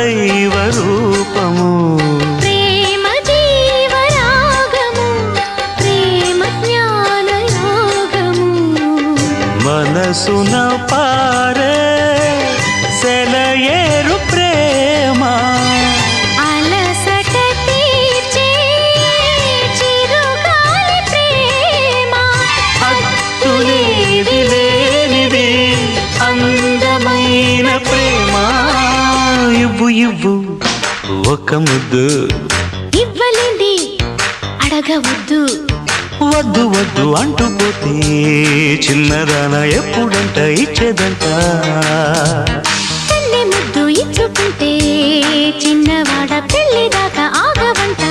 దైవ రూపము ప్రేమ జీవరాగము ప్రేమ జ్ఞాన యోగము మనసున పారే సెలయేరు ప్రేమ అలసట తీర్చే చిరుగాలి ప్రేమ హద్దులేది లేనిది అందమైన ప్రేమ ఇవ్వు ఇవ్వు ఒక ముద్దు ఇవ్వలేండి అడగవద్దు వద్దు వద్దు అంటూ పోతే చిన్నదాన ఎప్పుడంట ఇచ్చేదంట ముద్దు ఇచ్చుకుంటే చిన్నవాడ పెళ్లి దాకా ఆగవంట